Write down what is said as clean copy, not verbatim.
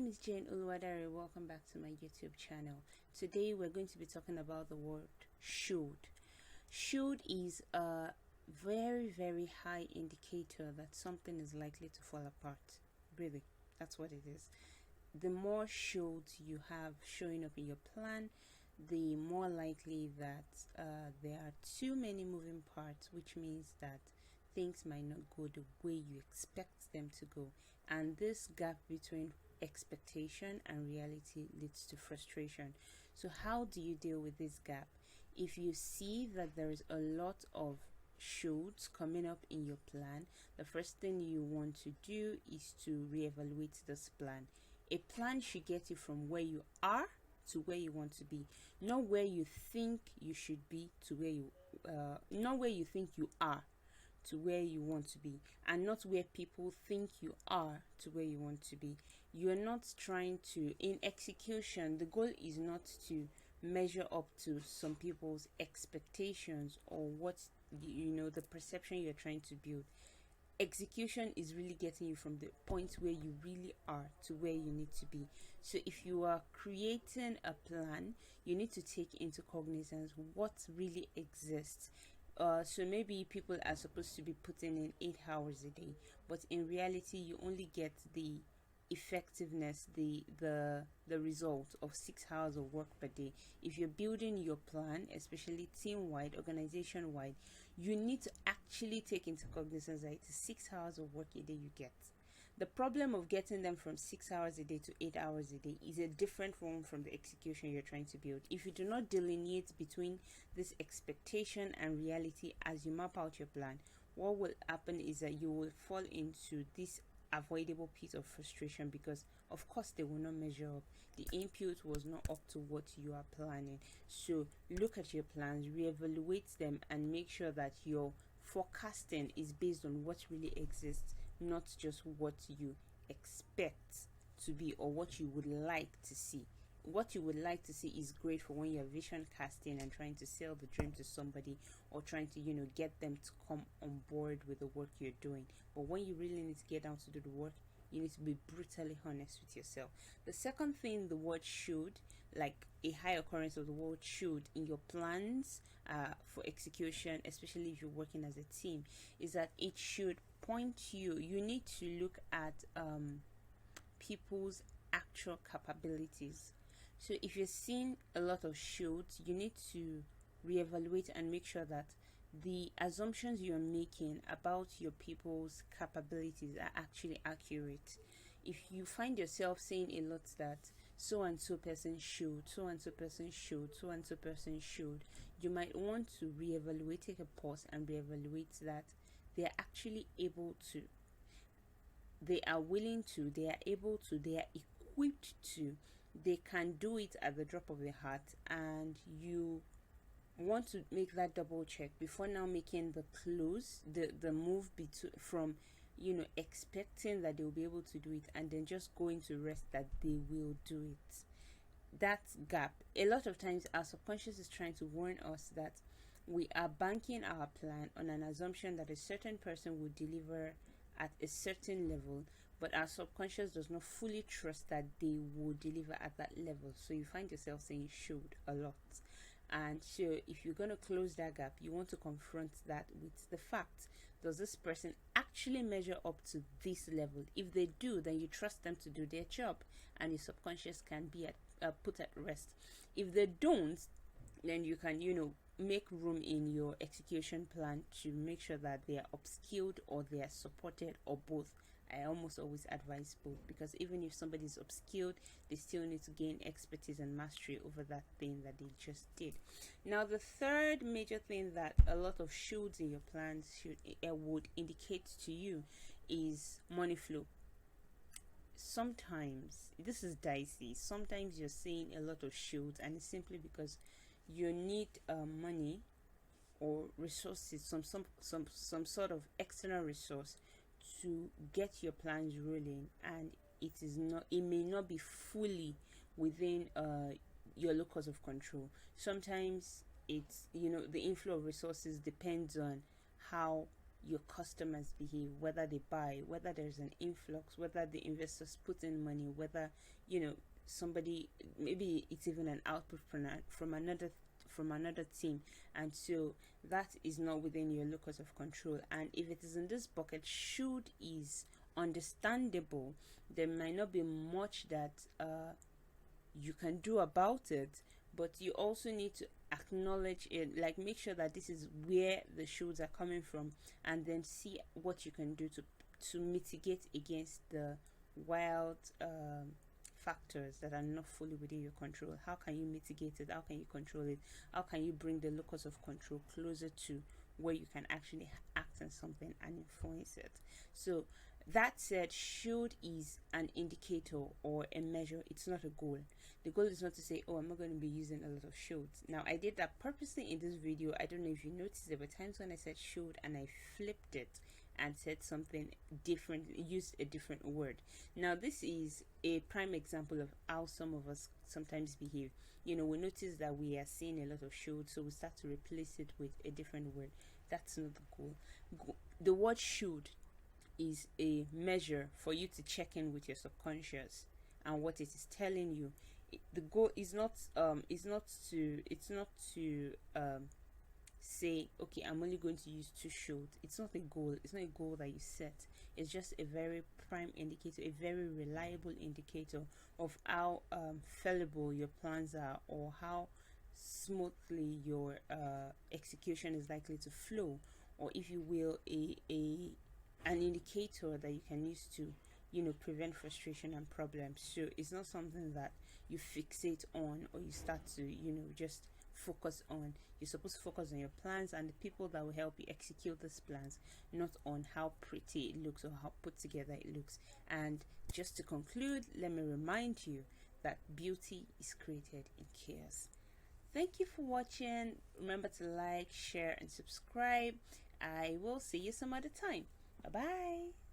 name is Jane Uluwadare. Welcome back to my YouTube channel. Today we're going to be talking about the word should. Should is a very high indicator that something is likely to fall apart. Really, that's what it is. The more shoulds you have showing up in your plan, the more likely that there are too many moving parts, which means that things might not go the way you expect them to go. And this gap between expectation and reality leads to frustration. So how do you deal with this gap? If you see that there is a lot of shoulds coming up in your plan, the first thing you want to do is to reevaluate this plan. A plan should get you from where you are to where you want to be, not where you think you should be to where you not where you think you are to where you want to be, and not where people think you are to where you want to be. You are not trying to, in execution, the goal is not to measure up to some people's expectations or what the perception you're trying to build. Execution is really getting you from the point where you really are to where you need to be. So if you are creating a plan, you need to take into cognizance what really exists. So maybe people are supposed to be putting in 8 hours a day, but in reality you only get the effectiveness, the result of 6 hours of work per day. If you're building your plan, especially team-wide, organization-wide, you need to actually take into cognizance that it's 6 hours of work a day you get. The problem of getting them from 6 hours a day to 8 hours a day is a different one from the execution you're trying to build. If you do not delineate between this expectation and reality as you map out your plan, what will happen is that you will fall into this avoidable pit of frustration, because of course they will not measure up. The input was not up to what you are planning. So look at your plans, reevaluate them, and make sure that your forecasting is based on what really exists, not just what you expect to be or what you would like to see. What you would like to see is great for when you're vision casting and trying to sell the dream to somebody, or trying to get them to come on board with the work you're doing. But when you really need to get down to do the work, you need to be brutally honest with yourself. The second thing the word should, like a high occurrence of the word should in your plans for execution, especially if you're working as a team, is that it should point you need to look at people's actual capabilities. So if you're seeing a lot of shoulds, you need to reevaluate and make sure that the assumptions you're making about your people's capabilities are actually accurate. If you find yourself saying a lot that so and so person should, so and so person should, so and so person should, you might want to reevaluate, take a pause and reevaluate that they are actually able to, they are willing to, they are able to, they are equipped to, they can do it at the drop of a hat. And you want to make that double check before now making the close, the move from expecting that they'll be able to do it and then just going to rest that they will do it. That gap, a lot of times our subconscious is trying to warn us that we are banking our plan on an assumption that a certain person will deliver at a certain level, but our subconscious does not fully trust that they will deliver at that level. So you find yourself saying should a lot. And so if you're going to close that gap, you want to confront that with the fact, does this person actually measure up to this level? If they do, then you trust them to do their job and your subconscious can be put at rest. If they don't, then you can make room in your execution plan to make sure that they are upskilled or they are supported, or both. I almost always advise both, because even if somebody is upskilled, they still need to gain expertise and mastery over that thing that they just did. Now, the third major thing that a lot of shoulds in your plans would indicate to you is money flow. Sometimes this is dicey. Sometimes you're seeing a lot of shoulds, and it's simply because you need money or resources, some sort of external resource to get your plans rolling, and it may not be fully within your locus of control. Sometimes it's the inflow of resources depends on how your customers behave, whether they buy, whether there's an influx, whether the investors put in money, whether somebody, maybe it's even an output from another team, and so that is not within your locus of control. And if it is in this bucket, should is understandable, there might not be much that you can do about it, but you also need to acknowledge it, like make sure that this is where the shoulds are coming from, and then see what you can do to mitigate against the wild factors that are not fully within your control. How can you mitigate it? How can you control it? How can you bring the locus of control closer to where you can actually act on something and influence it? So that said, should is an indicator or a measure. It's not a goal. The goal is not to say, oh, I'm not going to be using a lot of shoulds. Now, I did that purposely in this video. I don't know if you noticed, there were times when I said should and I flipped it and said something different, used a different word. Now, this is a prime example of how some of us sometimes behave. We notice that we are seeing a lot of should, so we start to replace it with a different word. That's not the goal. The word should is a measure for you to check in with your subconscious and what it is telling you. The goal is not to say, okay, I'm only going to use 2 should. It's not a goal. It's not a goal that you set. It's just a very prime indicator, a very reliable indicator of how fallible your plans are, or how smoothly your execution is likely to flow, or if you will, an indicator that you can use to prevent frustration and problems. So it's not something that you fixate on, or you start to just focus on. You're supposed to focus on your plans and the people that will help you execute these plans, not on how pretty it looks or how put together it looks. And just to conclude, let me remind you that beauty is created in chaos. Thank you for watching. Remember to like, share and subscribe. I will see you some other time. Bye bye.